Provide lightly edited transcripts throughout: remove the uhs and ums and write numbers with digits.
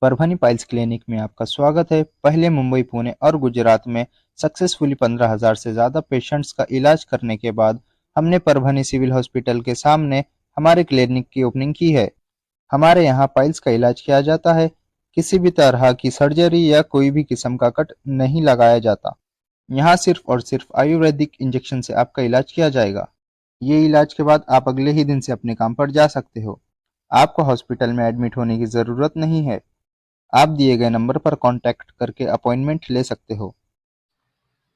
Parbhani piles clinic में आपका स्वागत है। पहले मुंबई, पुणे और गुजरात में सक्सेसफुली 15,000 से ज़्यादा पेशेंट्स का इलाज करने के बाद हमने परभनी सिविल हॉस्पिटल के सामने हमारे क्लिनिक की ओपनिंग की है। हमारे यहाँ पाइल्स का इलाज किया जाता है। किसी भी तरह की सर्जरी या कोई भी किस्म का कट नहीं लगाया जाता। यहाँ सिर्फ और सिर्फ आयुर्वेदिक इंजेक्शन से आपका इलाज किया जाएगा। ये इलाज के बाद आप अगले ही दिन से अपने काम पर जा सकते हो। आपको हॉस्पिटल में एडमिट होने की ज़रूरत नहीं है। आप दिए गए नंबर पर कॉन्टैक्ट करके अपॉइंटमेंट ले सकते हो।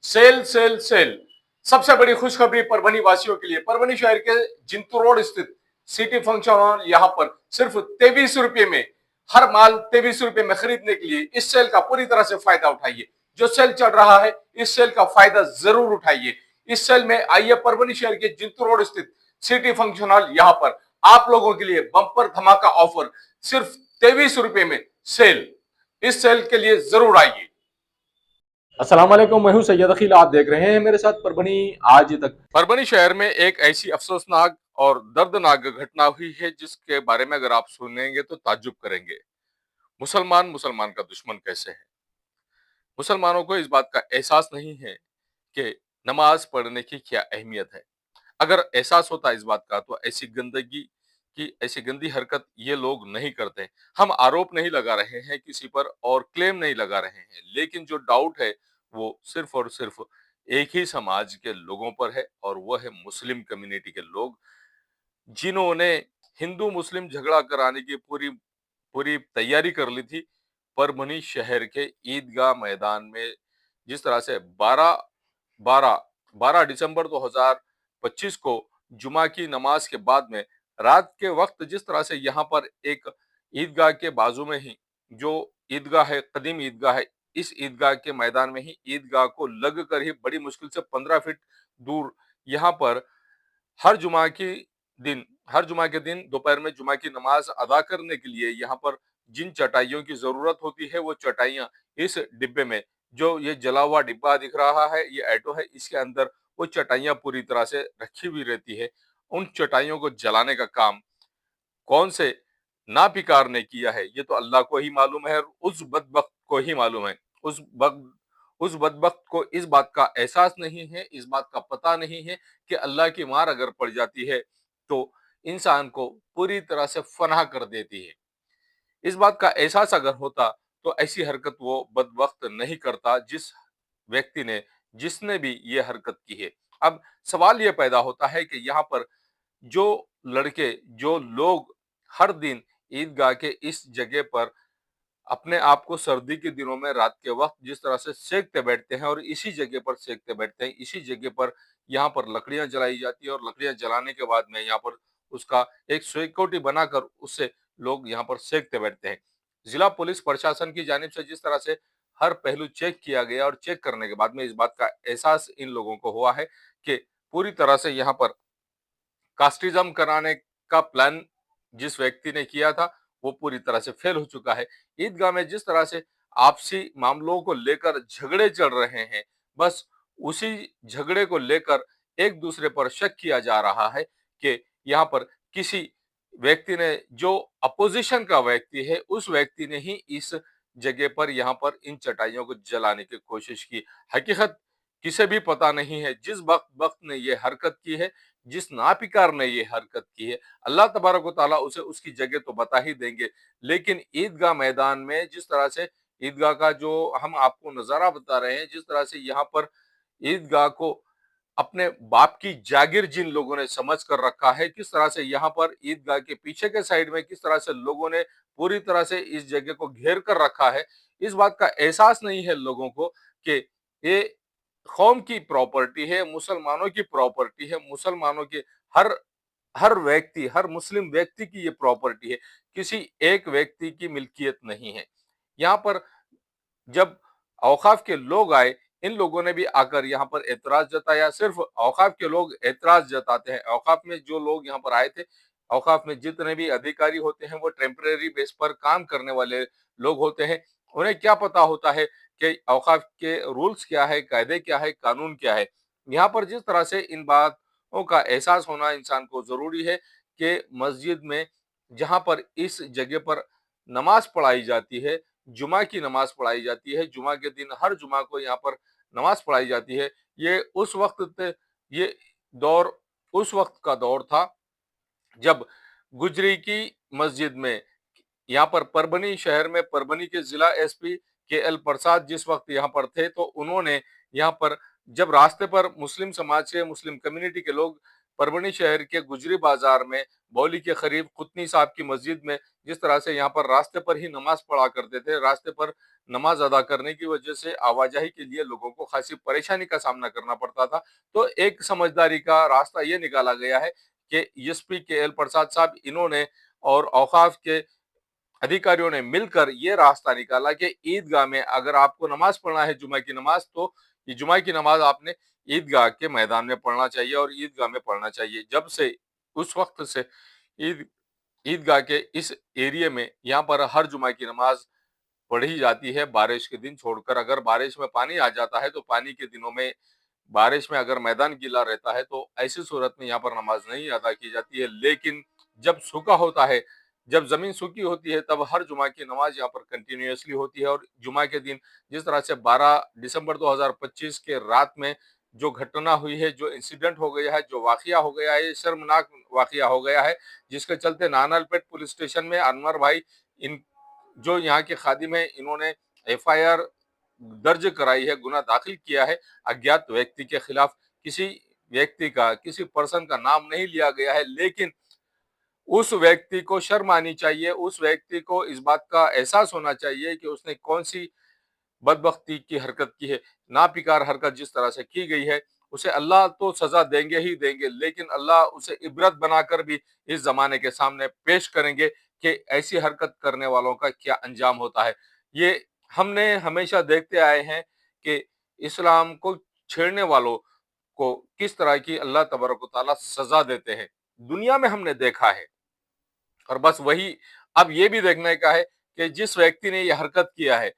सेल सेल सेल सबसे बड़ी खुशखबरी परभनी वासियों के लिए। परभनी शहर के जिंतू रोड स्थित सिटी फंक्शन हॉल यहां पर सिर्फ 23 रुपए में हर माल 23 रुपए में खरीदने के लिए इस सेल का पूरी तरह से फायदा उठाइए। जो सेल चल रहा है इस सेल का फायदा जरूर उठाइए। इस सेल में आइए परभनी शहर के जिंतू रोड स्थित सिटी फंक्शन हॉल, यहां पर आप लोगों के लिए बम्पर धमाका ऑफर, सिर्फ 23 रुपए में सेल। इस सेल के लिए जरूर आइए। अस्सलाम वालेकुम, मैं हूं सैयद अखिल। आप देख रहे हैं मेरे साथ परभनी आज तक। परभनी शहर में एक ऐसी अफसोसनाक और दर्दनाक घटना हुई है जिसके बारे में अगर आप सुनेंगे तो ताज्जुब करेंगे। मुसलमान मुसलमान का दुश्मन कैसे है। मुसलमानों को इस बात का एहसास नहीं है कि नमाज पढ़ने की क्या अहमियत है। अगर एहसास होता इस बात का तो ऐसी गंदगी की ऐसी गंदी हरकत ये लोग नहीं करते। हम आरोप नहीं लगा रहे हैं किसी पर और क्लेम नहीं लगा रहे हैं, लेकिन जो डाउट है वो सिर्फ और सिर्फ एक ही समाज के लोगों पर है और वो है मुस्लिम कम्युनिटी के लोग, जिन्होंने हिंदू मुस्लिम झगड़ा कराने की पूरी पूरी तैयारी कर ली थी। परभनी शहर के ईदगाह मैदान में जिस तरह से 12 दिसंबर 2025 को जुमा की नमाज के बाद में रात के वक्त जिस तरह से यहाँ पर एक ईदगाह के बाजू में ही जो ईदगाह है, कदीम ईदगाह है, इस ईदगाह के मैदान में ही ईदगाह को लग कर ही बड़ी मुश्किल से 15 फीट दूर यहाँ पर हर जुमा की हर जुमा के दिन दोपहर में जुमा की नमाज अदा करने के लिए यहाँ पर जिन चटाइयों की जरूरत होती है वो चटाइयाँ इस डिब्बे में, जो ये जला हुआ डिब्बा दिख रहा है, ये ऑटो है, इसके अंदर वो चटाइयाँ पूरी तरह से रखी हुई रहती है। उन चटाइयों को जलाने का काम कौन से नापिकार ने किया है ये तो अल्लाह को ही मालूम है और उस बदबख्त को ही मालूम है। उस बदबख्त को इस बात का एहसास नहीं है, इस बात का पता नहीं है कि अल्लाह की मार अगर पड़ जाती है तो इंसान को पूरी तरह से फनाह कर देती है। इस बात का एहसास अगर होता तो ऐसी हरकत वो बदबख्त नहीं करता जिसने भी ये हरकत की है। अब सवाल ये पैदा होता है कि यहाँ पर जो जो लोग हर दिन ईदगाह के इस जगह पर अपने आप को सर्दी के दिनों में रात के वक्त जिस तरह से सेकते बैठते हैं और इसी जगह पर सेकते बैठते हैं, इसी जगह पर यहाँ पर लकड़ियां जलाई जाती है और लकड़ियां जलाने के बाद में यहाँ पर उसका एक सिक्योरिटी बनाकर उससे लोग यहाँ पर सेकते बैठते हैं। जिला पुलिस प्रशासन की जानिब से जिस तरह से हर पहलू चेक किया गया और चेक करने के बाद में इस बात का एहसास इन लोगों को हुआ है कि पूरी तरह से यहाँ पर कास्टिज्म कराने का प्लान जिस व्यक्ति ने किया था वो पूरी तरह से फेल हो चुका है। ईदगाह में जिस तरह से आपसी मामलों को लेकर झगड़े चल रहे हैं, बस उसी झगड़े को लेकर एक दूसरे पर शक किया जा रहा है कि यहाँ पर किसी व्यक्ति ने, जो अपोजिशन का व्यक्ति है, उस व्यक्ति ने ही इस जगह पर यहाँ पर इन चटाइयों को जलाने की कोशिश की। हकीकत किसे भी पता नहीं है। जिस वक्त ने ये हरकत की है, जिस नापिकार ने ये हरकत की है, अल्लाह तबारक व तआला उसे उसकी जगह तो बता ही देंगे। लेकिन ईदगाह मैदान में जिस तरह से ईदगाह का जो हम आपको नजारा बता रहे हैं, जिस तरह से यहाँ पर ईदगाह को अपने बाप की जागीर जिन लोगों ने समझ कर रखा है, किस तरह से यहाँ पर ईदगाह के पीछे के साइड में किस तरह से लोगों ने पूरी तरह से इस जगह को घेर कर रखा है, इस बात का एहसास नहीं है लोगों को कि ये कौम की प्रॉपर्टी है, मुसलमानों की प्रॉपर्टी है, मुसलमानों के हर हर व्यक्ति, हर मुस्लिम व्यक्ति की ये प्रॉपर्टी है, किसी एक व्यक्ति की मिल्कियत नहीं है। यहाँ पर जब औकाफ के लोग आए, इन लोगों ने भी आकर यहाँ पर एतराज जताया। सिर्फ औकाफ के लोग एतराज जताते हैं। औकाफ में जो लोग यहाँ पर आए थे, औकाफ में जितने भी अधिकारी होते हैं वो टेम्परेरी बेस पर काम करने वाले लोग होते हैं। उन्हें क्या पता होता है कि औकाफ के रूल्स क्या है, कायदे क्या है, कानून क्या है। यहाँ पर जिस तरह से इन बातों का एहसास होना इंसान को जरूरी है कि मस्जिद में जहाँ पर इस जगह पर नमाज पढ़ाई जाती है, जुमा की नमाज पढ़ाई जाती है, जुमा के दिन हर जुमा को यहाँ पर नमाज पढ़ाई जाती है। ये उस वक्त ये दौर उस वक्त का दौर था जब गुजरी की मस्जिद में, यहाँ पर परभनी शहर में, परभनी के जिला एसपी के एल प्रसाद जिस वक्त यहाँ पर थे, तो उन्होंने यहाँ पर जब रास्ते पर मुस्लिम समाज के, मुस्लिम कम्युनिटी के लोग परभनी शहर के गुजरी बाजार में बौली के करीब कुतनी साहब की मस्जिद में जिस तरह से यहाँ पर रास्ते पर ही नमाज पढ़ा करते थे, रास्ते पर नमाज अदा करने की वजह से आवाजाही के लिए लोगों को खासी परेशानी का सामना करना पड़ता था। तो एक समझदारी का रास्ता ये निकाला गया है कि एसपी के एल प्रसाद साहब इन्होंने और औकाफ के अधिकारियों ने मिलकर ये रास्ता निकाला कि ईदगाह में अगर आपको नमाज पढ़ना है जुमा की नमाज, तो ये जुमा की नमाज आपने ईदगाह के मैदान में पढ़ना चाहिए और ईदगाह में पढ़ना चाहिए। जब से उस वक्त से ईद ईदगाह के इस एरिया में यहाँ पर हर जुमा की नमाज पढ़ी जाती है, बारिश के दिन छोड़कर। अगर बारिश में पानी आ जाता है तो पानी के दिनों में, बारिश में अगर मैदान गीला रहता है तो ऐसी सूरत में यहाँ पर नमाज नहीं अदा की जाती है। लेकिन जब सूखा होता है, जब जमीन सूखी होती है, तब हर जुमा की नमाज यहाँ पर कंटिन्यूअसली होती है। और जुमा के दिन जिस तरह से 12 दिसंबर 2025 के रात में जो घटना हुई है, जो इंसिडेंट हो गया है, जो वाकया हो गया है, शर्मनाक वाकया हो गया है, जिसके चलते नानालपेट पुलिस स्टेशन में अनवर भाई, इन जो यहाँ के खादिम है, इन्होंने एफआईआर दर्ज कराई है, गुना दाखिल किया है। अज्ञात व्यक्ति के खिलाफ किसी व्यक्ति का, किसी पर्सन का नाम नहीं लिया गया है, लेकिन उस व्यक्ति को शर्म आनी चाहिए, उस व्यक्ति को इस बात का एहसास होना चाहिए कि उसने कौन सी बदबख्ती की हरकत की है। नापिकार हरकत जिस तरह से की गई है, उसे अल्लाह तो सजा देंगे ही देंगे, लेकिन अल्लाह उसे इबरत बनाकर भी इस जमाने के सामने पेश करेंगे कि ऐसी हरकत करने वालों का क्या अंजाम होता है। ये हमने हमेशा देखते आए हैं कि इस्लाम को छेड़ने वालों को किस तरह की अल्लाह तबारक व तआला सजा देते हैं, दुनिया में हमने देखा है। और बस वही अब ये भी देखने का है कि जिस व्यक्ति ने ये हरकत किया है,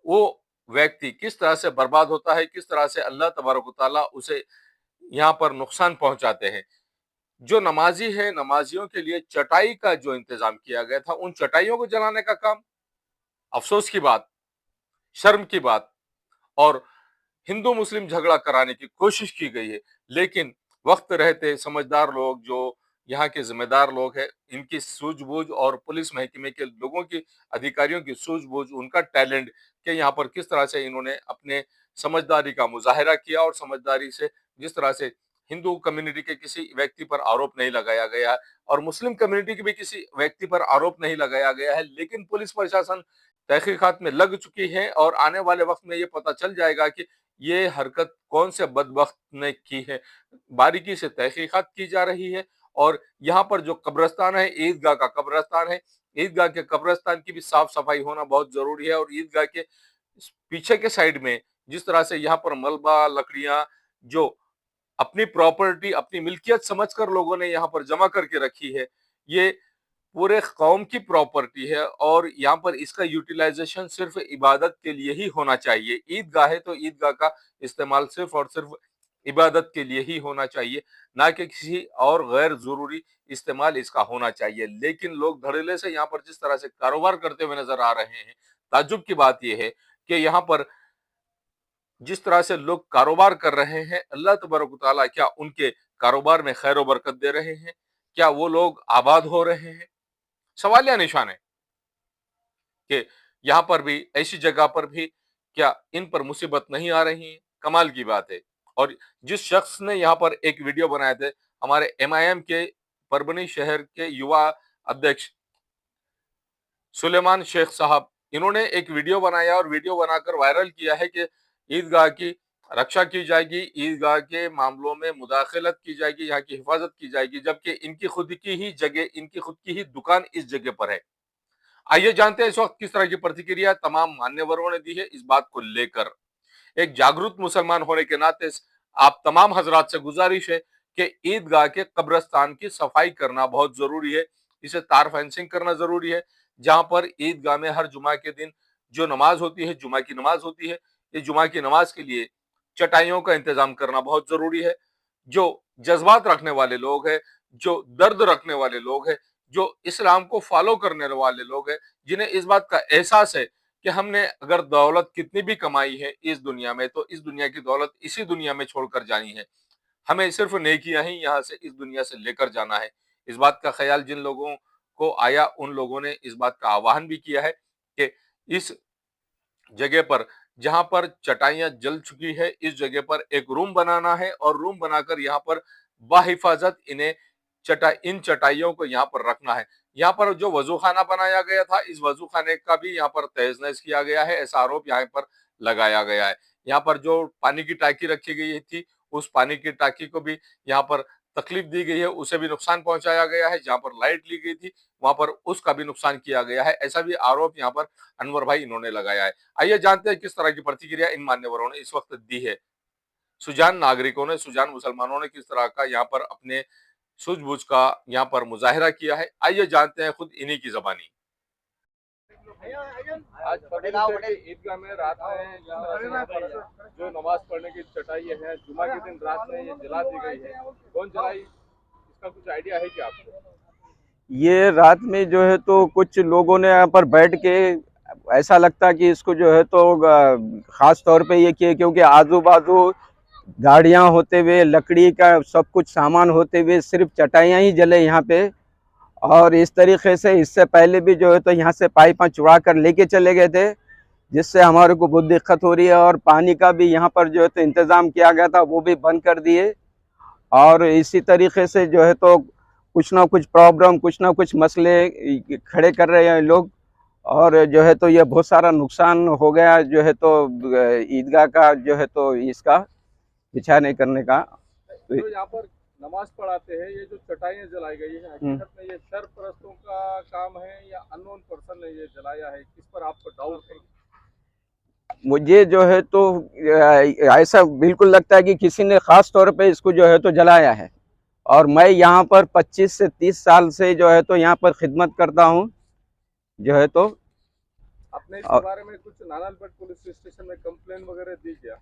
वो व्यक्ति किस तरह से बर्बाद होता है, किस तरह से अल्लाह तबारक व तआला उसे यहाँ पर नुकसान पहुंचाते हैं। जो नमाजी है, नमाजियों के लिए चटाई का जो इंतजाम किया गया था, उन चटाइयों को जलाने का काम, अफसोस की बात, शर्म की बात, और हिंदू मुस्लिम झगड़ा कराने की कोशिश की गई है। लेकिन वक्त रहते समझदार लोग, जो यहाँ के जिम्मेदार लोग हैं, इनकी सूझबूझ और पुलिस महकमे के लोगों की, अधिकारियों की सूझबूझ, उनका टैलेंट के यहाँ पर किस तरह से इन्होंने अपने समझदारी का मुजाहिरा किया और समझदारी से जिस तरह से हिंदू कम्युनिटी के किसी व्यक्ति पर आरोप नहीं लगाया गया है और मुस्लिम कम्युनिटी के भी किसी व्यक्ति पर आरोप नहीं लगाया गया है, लेकिन पुलिस प्रशासन तहकीकात में लग चुकी है और आने वाले वक्त में ये पता चल जाएगा कि ये हरकत कौन से बदबख्त ने की है। बारीकी से तहकीकात की जा रही है। और यहाँ पर जो कब्रिस्तान है, ईदगाह का कब्रिस्तान है, ईदगाह के कब्रिस्तान की भी साफ सफाई होना बहुत जरूरी है। और ईदगाह के पीछे के साइड में जिस तरह से यहाँ पर मलबा, लकड़ियां, जो अपनी प्रॉपर्टी, अपनी मिल्कियत समझकर लोगों ने यहाँ पर जमा करके रखी है, ये पूरे कौम की प्रॉपर्टी है और यहाँ पर इसका यूटिलाइजेशन सिर्फ इबादत के लिए ही होना चाहिए। ईदगाह है तो ईदगाह का इस्तेमाल सिर्फ और सिर्फ इबादत के लिए ही होना चाहिए, ना कि किसी और गैर जरूरी इस्तेमाल इसका होना चाहिए। लेकिन लोग धड़ल्ले से यहाँ पर जिस तरह से कारोबार करते हुए नजर आ रहे हैं, ताज्जुब की बात यह है कि यहाँ पर जिस तरह से लोग कारोबार कर रहे हैं, अल्लाह तबारक व तआला क्या उनके कारोबार में खैर बरकत दे रहे हैं? क्या वो लोग आबाद हो रहे हैं? सवालिया निशान है कि यहाँ पर भी, ऐसी जगह पर भी क्या इन पर मुसीबत नहीं आ रही है? कमाल की बात है। और जिस शख्स ने यहाँ पर एक वीडियो बनाए थे, हमारे एमआईएम के परभनी शहर के युवा अध्यक्ष सुलेमान शेख साहब, इन्होंने एक वीडियो बनाया और वीडियो बनाकर वायरल किया है कि ईदगाह की रक्षा की जाएगी, ईदगाह के मामलों में मुदाखलत की जाएगी, यहाँ की हिफाजत की जाएगी, जबकि इनकी खुद की ही जगह, इनकी खुद की ही दुकान इस जगह पर है। आइए जानते हैं इस वक्त किस तरह की प्रतिक्रिया तमाम मान्यवरों ने दी है इस बात को लेकर। एक जागरूक मुसलमान होने के नाते आप तमाम हजरात से गुजारिश है कि ईदगाह के कब्रिस्तान की सफाई करना बहुत जरूरी है, इसे तार फेंसिंग करना जरूरी है। जहां पर ईदगाह में हर जुमा के दिन जो नमाज होती है, जुमा की नमाज होती है, ये जुमा की नमाज के लिए चटाइयों का इंतजाम करना बहुत जरूरी है। जो जज्बात रखने वाले लोग हैं, जो दर्द रखने वाले लोग हैं, जो इस्लाम को फॉलो करने वाले लोग हैं, जिन्हें इस बात का एहसास है कि हमने अगर दौलत कितनी भी कमाई है इस दुनिया में, तो इस दुनिया की दौलत इसी दुनिया में छोड़कर जानी है। हमें सिर्फ नेकियां ही यहाँ से इस दुनिया से लेकर जाना है। इस बात का ख्याल जिन लोगों को आया, उन लोगों ने इस बात का आह्वान भी किया है कि इस जगह पर जहां पर चटाइयां जल चुकी है, इस जगह पर एक रूम बनाना है और रूम बनाकर यहाँ पर बाहिफाजत इन चटाइयों को यहाँ पर रखना है। यहाँ पर जो वजू खाना बनाया गया था, इस वजू खाने का भी यहाँ पर तहस-नहस किया गया है, ऐसा आरोप यहाँ पर लगाया गया है। यहाँ पर जो पानी की टाकी रखी गई थी, उस पानी की टाकी को भी यहाँ पर तकलीफ दी गई है, उसे भी नुकसान पहुंचाया गया है। जहाँ पर लाइट ली गई थी, वहां पर उसका भी नुकसान किया गया है। ऐसा भी आरोप यहाँ पर अनवर भाई इन्होंने लगाया है। आइए जानते हैं किस तरह की प्रतिक्रिया इन मान्यवरों ने इस वक्त दी है। सुजान नागरिकों ने, सुजान मुसलमानों ने किस तरह का यहाँ पर अपने सूझबूझ का यहाँ पर मुजाहिरा किया है, आइए जानते हैं खुद इन्हीं की जबानी। आज ईदगाह में रात में जो नमाज पढ़ने की चटाई है, जुमा के दिन रात में ये जला दी गई है, कौन जलाई, इसका कुछ आइडिया है क्या आपको? ये रात में जो है तो कुछ लोगों ने यहाँ पर बैठ के ऐसा लगता है कि इसको जो है तो ख़ास तौर पे ये किए, क्योंकि आजू बाजू गाड़ियाँ होते हुए, लकड़ी का सब कुछ सामान होते हुए सिर्फ चटाइयाँ ही जले यहाँ पे। और इस तरीके से इससे पहले भी जो है तो यहाँ से पाइप चुरा कर लेके चले गए थे, जिससे हमारे को बहुत दिक्कत हो रही है। और पानी का भी यहाँ पर जो है तो इंतज़ाम किया गया था, वो भी बंद कर दिए। और इसी तरीके से जो है तो कुछ ना कुछ प्रॉब्लम, कुछ ना कुछ मसले खड़े कर रहे हैं लोग। और जो है तो ये बहुत सारा नुकसान हो गया जो है तो ईदगाह का जो है तो इसका बिछा नहीं करने का। तो यहाँ पर नमाज पढ़ाते हैं, ये जो चटाइयाँ जलाई गई है, हकीकत में ये शरपरस्तों का काम है या अननोन पर्सन ने ये जलाया है, किस पर आपको डाउट है? मुझे जो है तो ऐसा बिल्कुल लगता है कि किसी ने ख़ास तौर पे इसको जो है तो जलाया है। और मैं यहाँ पर 25 से 30 साल से जो है तो यहाँ पर खिदमत करता हूँ जो है तो। आपने इस बारे में कुछ नानालपेट पुलिस स्टेशन में कंप्लेन वगैरह दी क्या?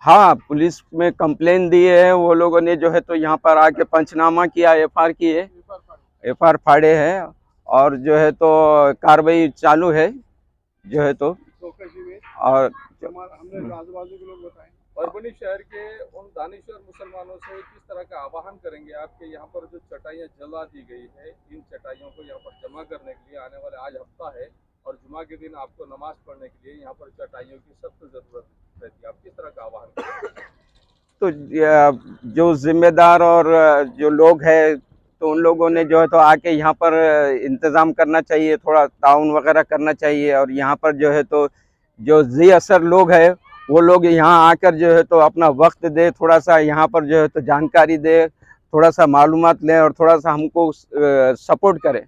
हाँ, पुलिस में कंप्लेन दी है। वो लोगों ने जो है तो यहाँ पर आके पंचनामा किया, एफआर किए, एफआर फाड़े हैं और जो है तो कार्रवाई चालू है जो है तो। और हमने आजू-बाजू के लोग बताएं, परभनी शहर के उन दानिशवर मुसलमानों से किस तरह का आह्वान करेंगे आपके यहाँ पर जो चटाइयाँ जला दी गई है, इन चटाइयों को यहाँ पर जमा करने के लिए आने वाले आज हफ्ता है और जुमा के दिन आपको नमाज पढ़ने के लिए यहाँ पर चटाइयों की सख्त जरूरत रहती है, आप किस तरह का आह्वान करेंगे? तो जो जिम्मेदार और जो लोग हैं तो उन लोगों ने जो है तो आके यहाँ पर इंतज़ाम करना चाहिए, थोड़ा ताउन वगैरह करना चाहिए। और यहाँ पर जो है तो जो जी असर लोग हैं वो लोग यहाँ आकर जो है तो अपना वक्त दे, थोड़ा सा यहाँ पर जो है तो जानकारी दे, थोड़ा सा मालूमात लें और थोड़ा सा हमको सपोर्ट करें।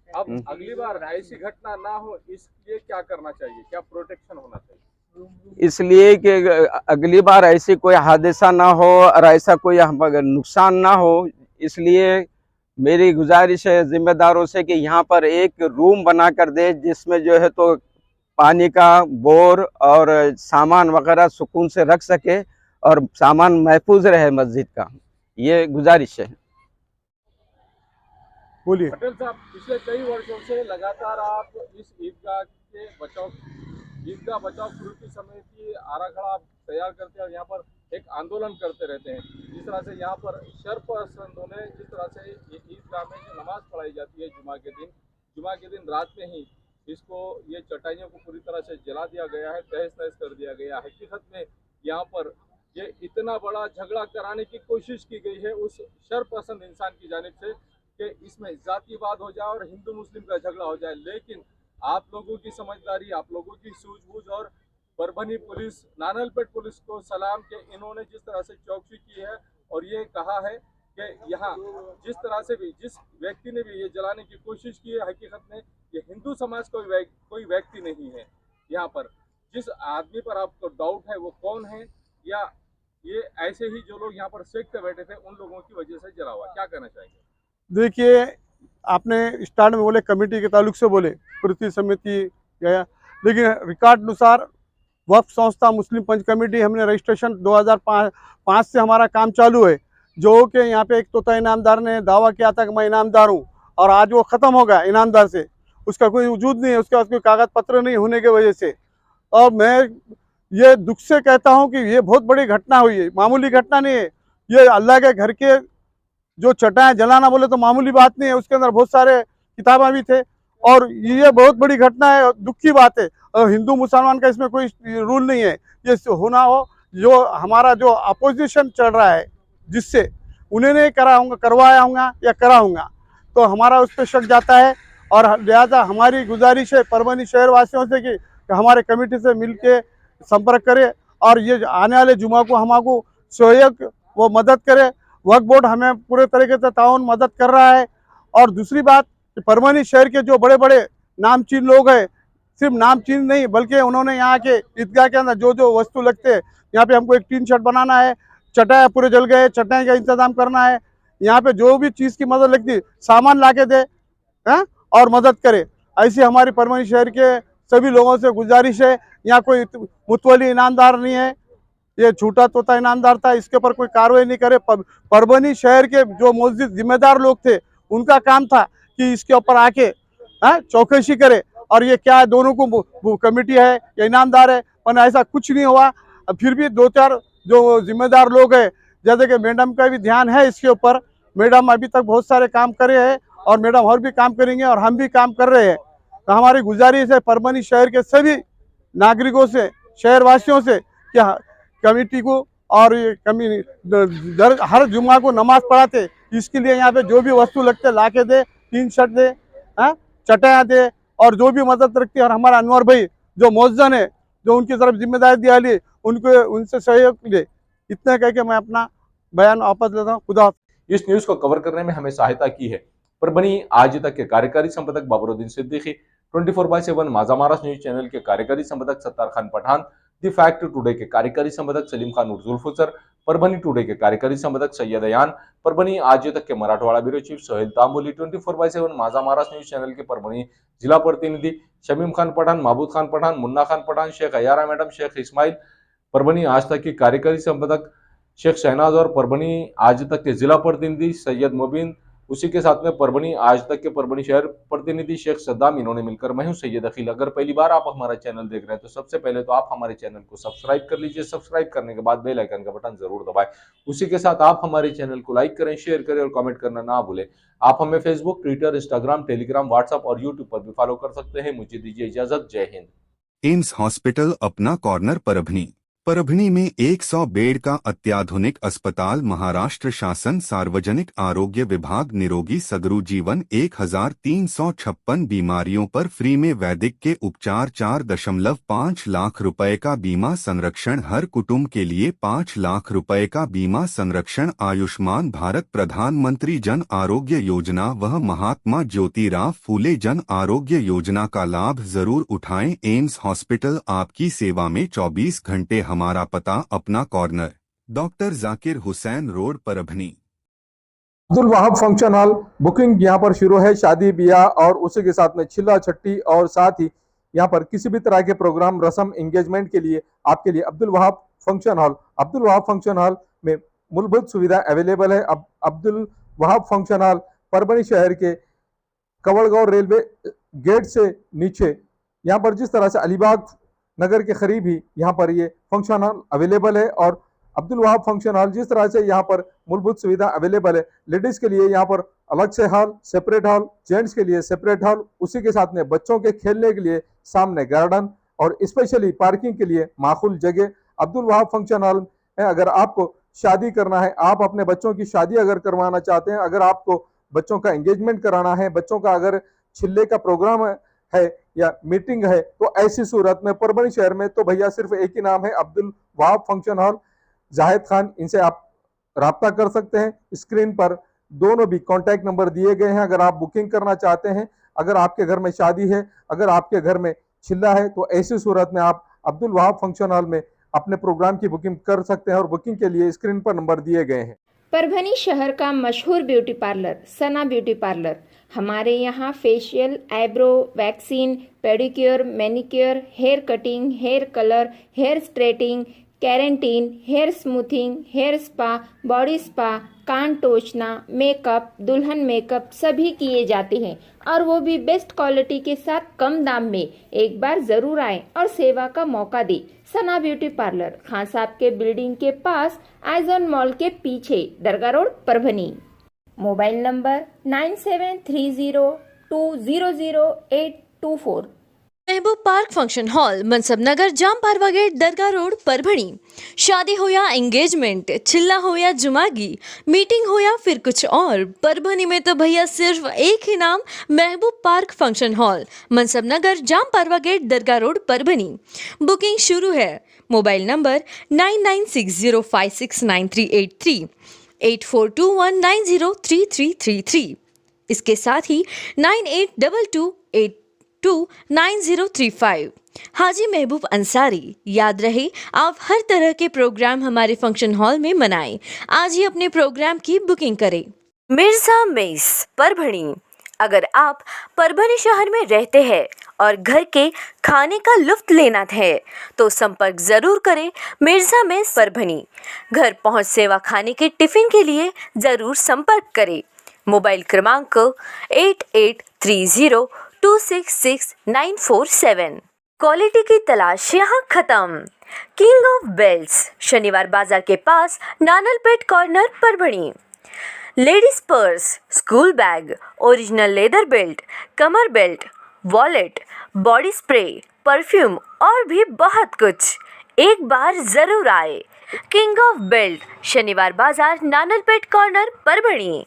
अब अगली बार ऐसी घटना ना हो इसलिए क्या करना चाहिए, क्या प्रोटेक्शन होना चाहिए? इसलिए कि अगली बार ऐसी कोई हादसा ना हो और ऐसा कोई नुकसान ना हो, इसलिए मेरी गुजारिश है जिम्मेदारों से कि यहाँ पर एक रूम बना कर दे जिसमें जो है तो पानी का बोर और सामान वगैरह सुकून से रख सके और सामान महफूज रहे मस्जिद का, ये गुजारिश है। बोलिए पटेल साहब, पिछले कई वर्षों से लगातार आप इस ईदगाह बचाओ कुर्की समिति आराखड़ा तैयार करते हैं और यहाँ पर एक आंदोलन करते रहते हैं। जिस तरह से यहाँ पर शरपसंदों ने जिस तरह से ईदगाह में जो नमाज पढ़ाई जाती है जुमा के दिन रात में ही इसको ये चटाइयों को पूरी तरह से जला दिया गया है, तहस नहस कर दिया गया है। हकीकत में यहाँ पर ये इतना बड़ा झगड़ा कराने की कोशिश की गई है उस शरपसंद इंसान की जानिब से कि इसमें जातिवाद हो जाए और हिंदू मुस्लिम का झगड़ा हो जाए। लेकिन आप लोगों की समझदारी, आप लोगों की सूझबूझ और परभनी पुलिस, नानलपेट पुलिस को सलाम के इन्होंने जिस तरह से चौकसी की है और ये कहा है कि यहाँ जिस तरह से भी जिस व्यक्ति ने भी ये जलाने की कोशिश की है, हकीकत में ये हिंदू समाज कोई व्यक्ति नहीं है। यहाँ पर जिस आदमी पर आपको डाउट है वो कौन है या ये ऐसे ही जो लोग यहाँ पर सेकते बैठे थे उन लोगों की वजह से जला हुआ, क्या कहना चाहेंगे? देखिए, आपने स्टार्ट में बोले कमेटी के ताल्लुक से बोले कुर्की समिति गया, लेकिन रिकॉर्ड अनुसार वक्फ संस्था मुस्लिम पंच कमेटी हमने रजिस्ट्रेशन 2005 से हमारा काम चालू है। जो कि यहाँ पे एक तोता इनामदार ने दावा किया था कि मैं इनामदार हूँ और आज वो ख़त्म हो गया ईनामदार से, उसका कोई वजूद नहीं है, उसके पास कोई कागज़ पत्र नहीं होने की वजह से। और मैं ये दुख से कहता हूँ कि ये बहुत बड़ी घटना हुई है, मामूली घटना नहीं है। ये अल्लाह के घर के जो चटाएं जलाना बोले तो मामूली बात नहीं है, उसके अंदर बहुत सारे किताबें भी थे और ये बहुत बड़ी घटना है, दुख की बात है। और हिंदू मुसलमान का इसमें कोई रूल नहीं है, ये होना हो जो हमारा जो अपोजिशन चल रहा है जिससे उन्हें नहीं कराऊंगा, करवाया हूँगा या कराऊंगा, तो हमारा उस पर शक जाता है। और लिहाजा हमारी गुजारिश है परभनी शहर वासियों से कि हमारे कमेटी से मिल के संपर्क करे और ये आने वाले जुमा को हमारे सहयोग वो मदद करे। वक्फ बोर्ड हमें पूरे तरीके से ताउन मदद कर रहा है। और दूसरी बात, परभनी शहर के जो बड़े बड़े नामचीन लोग हैं, सिर्फ नामचीन नहीं बल्कि उन्होंने यहाँ के ईदगाह के अंदर जो जो वस्तु लगते हैं, यहाँ पे हमको एक टीन शेड बनाना है, चटाई पूरे जल गए, चटाई का इंतजाम करना है, यहाँ पे जो भी चीज़ की मदद लगती है सामान ला के दे हैं और मदद करे। ऐसी हमारी परभनी शहर के सभी लोगों से गुजारिश है। यहाँ कोई मुतवली ईनामदार नहीं है, ये झूठा तोता ईनामदार था, इसके ऊपर कोई कार्रवाई नहीं करे। परभनी शहर के जो मौजूद जिम्मेदार लोग थे उनका काम था कि इसके ऊपर आके चौकसी करे और ये क्या है, दोनों को कमेटी है या ईनामदार है, पर ऐसा कुछ नहीं हुआ। फिर भी दो चार जो जिम्मेदार लोग हैं, जैसे कि मैडम का भी ध्यान है इसके ऊपर, मैडम अभी तक बहुत सारे काम करे हैं और मैडम और भी काम करेंगे और हम भी काम कर रहे हैं। तो हमारी गुजारिश है परभनी शहर के सभी नागरिकों से, शहरवासियों से कि कमेटी को और हर जुम्मा को नमाज पढ़ाते, इसके लिए यहाँ पे जो भी वस्तु लगते ला के दे, टीन शर्ट दे, चटाइयाँ दे और जो भी मदद रखती है। और हमारा अनवर भाई जो मौजन है, जो उनकी तरफ जिम्मेदारी दिया ली, उनको उनसे सहयोग ले। इतना कह के मैं अपना बयान वापस लेता हूँ। खुदा। इस न्यूज को कवर करने में हमें सहायता की है परभनी आज तक के कार्यकारी संपादक बाबरुद्दीन सिद्दीकी, 24/7 माजा महाराष्ट्र न्यूज चैनल के कार्यकारी संपादक Sattar Khan Pathan, the fact today के कार्यकारी संपादक सलीम खान उर्जुल्फुसर, परभनी टुडे के कार्यकारी संपादक सैयद अयान, परभनी आज तक के Marathwada bureau chief Sohail Tamboli, 24/7 Majha Maharashtra news channel के परभनी जिला प्रतिनिधि शमीम खान पठान, महबूद खान पठान, मुन्ना खान पठान, शेख अयारा मैडम, शेख इस्माइल, परभनी आज तक के कार्यकारी संपादक शेख शहनाज और परभनी आज तक के जिला प्रतिनिधि सैयद मुबीन, उसी के साथ में परभनी आज तक के परभनी शहर प्रतिनिधि शेख सद्दाम, इन्होंने मिलकर मैं हूं सैयद अखिल। अगर पहली बार आप हमारा चैनल देख रहे हैं तो सबसे पहले तो आप हमारे चैनल को सब्सक्राइब कर लीजिए। सब्सक्राइब करने के बाद बेल आइकन का बटन जरूर दबाएं। उसी के साथ आप हमारे चैनल को लाइक करें, शेयर करें और कमेंट करना ना भूलें। आप हमें Facebook, Twitter, Instagram, Telegram, WhatsApp और यूट्यूब पर भी फॉलो कर सकते हैं। मुझे दीजिए इजाजत। जय हिंद। एम्स हॉस्पिटल अपना कॉर्नर परभनी में 100 बेड का अत्याधुनिक अस्पताल। महाराष्ट्र शासन सार्वजनिक आरोग्य विभाग निरोगी सगरू जीवन 1356 बीमारियों पर फ्री में वैदिक के उपचार। 4.5 लाख रुपए का बीमा संरक्षण हर कुटुंब के लिए 5 लाख रुपए का बीमा संरक्षण। आयुष्मान भारत प्रधानमंत्री जन आरोग्य योजना व महात्मा ज्योतिराव फूले जन आरोग्य योजना का लाभ जरूर उठाएं। एम्स हॉस्पिटल आपकी सेवा में 24 घंटे। हमारा पता अपना corner, doctor Zakir Hussain road, Parbhani. Abdul Wahab function hall booking यहाँ पर शुरू है। शादी ब्याह और उसी के साथ में छिल्ला छट्टी और साथ ही यहाँ पर किसी भी तरह के प्रोग्राम, रस्म, एंगेजमेंट के लिए आपके लिए अब्दुल वहाब फंक्शन हॉल में मूलभूत सुविधा अवेलेबल है। अब अब्दुल वहाब फंक्शन हॉल परभनी शहर के कवड़गांव रेलवे गेट से नीचे, यहाँ पर जिस तरह से अलीबाग नगर के करीब ही यहाँ पर ये फंक्शन हॉल अवेलेबल है। और अब्दुल वहाब फंक्शन हॉल जिस तरह से यहाँ पर मूलभूत सुविधा अवेलेबल है, लेडीज के लिए यहाँ पर अलग से हॉल, सेपरेट हॉल, जेंट्स के लिए सेपरेट हॉल, उसी के साथ में बच्चों के खेलने के लिए सामने गार्डन और स्पेशली पार्किंग के लिए माकूल जगह अब्दुल वहाब फंक्शन हॉल है। अगर आपको शादी करना है, आप अपने बच्चों की शादी अगर करवाना चाहते हैं, अगर आपको बच्चों का एंगेजमेंट कराना है, बच्चों का अगर छिल्ले का प्रोग्राम है या मीटिंग है, तो ऐसी सूरत में परभनी शहर में तो भैया सिर्फ एक ही नाम है, अब्दुल वहाब फंक्शन हॉल, जाहिद खान। इनसे आप राब्ता कर सकते हैं। स्क्रीन पर दोनों भी कॉन्टैक्ट नंबर दिए गए हैं। अगर आप बुकिंग करना चाहते हैं, अगर आपके घर में शादी है, अगर आपके घर में छिल्ला है, तो ऐसी सूरत में आप अब्दुल वहाब फंक्शन हॉल में अपने प्रोग्राम की बुकिंग कर सकते हैं और बुकिंग के लिए स्क्रीन पर नंबर दिए गए हैं। परभनी शहर का मशहूर beauty parlour Sana beauty parlour. हमारे यहाँ facial, eyebrow, waxing, pedicure, manicure, hair cutting, hair colour, hair straightening, keratin, hair smoothing, hair spa, body spa, कान टोचना, मेकअप, दुल्हन मेकअप सभी किए जाते हैं और वो भी बेस्ट क्वालिटी के साथ कम दाम में। एक बार जरूर आएं और सेवा का मौका दें। सना ब्यूटी पार्लर, खान साहब के बिल्डिंग के पास, आइजॉन मॉल के पीछे, दरगाह road, Parbhani. Mobile number 973002000824। Mehboob park function hall, Mansab Nagar, जाम पारवा गेट, दरगाह रोड, परभणी। शादी हो या एंगेजमेंट, चिल्ला हो या जुमागी, मीटिंग हो या फिर कुछ और, परभणी में तो भैया सिर्फ एक ही नाम, महबूब park function hall, Mansab Nagar, जाम पारवा गेट, दरगाह रोड, परभणी। बुकिंग शुरू है। Mobile number 9960569383, 8421903333। इसके साथ ही 9822829035। हाजी महबूब अंसारी। याद रहे, आप हर तरह के प्रोग्राम हमारे फंक्शन हॉल में मनाएं। आज ही अपने प्रोग्राम की बुकिंग करें। मिर्जा मेस, परभणी। अगर आप परभणी शहर में रहते हैं और घर के खाने का लुत्फ लेना है तो संपर्क जरूर करें मिर्जा मेस, परभणी। घर पहुंच सेवा खाने के टिफिन के लिए जरूर संपर्क करें। मोबाइल क्रमांक 8830266947। क्वालिटी की तलाश यहाँ खत्म। किंग ऑफ बेल्ट्स, शनिवार बाजार के पास, Nanalpeth corner, Parbhani. Ladies purse, school bag, original leather belt, कमर belt, wallet, body spray, perfume और भी बहुत कुछ। एक बार जरूर आए। किंग ऑफ बेल्ट, शनिवार बाजार, नानलपेट कॉर्नर, परभणी।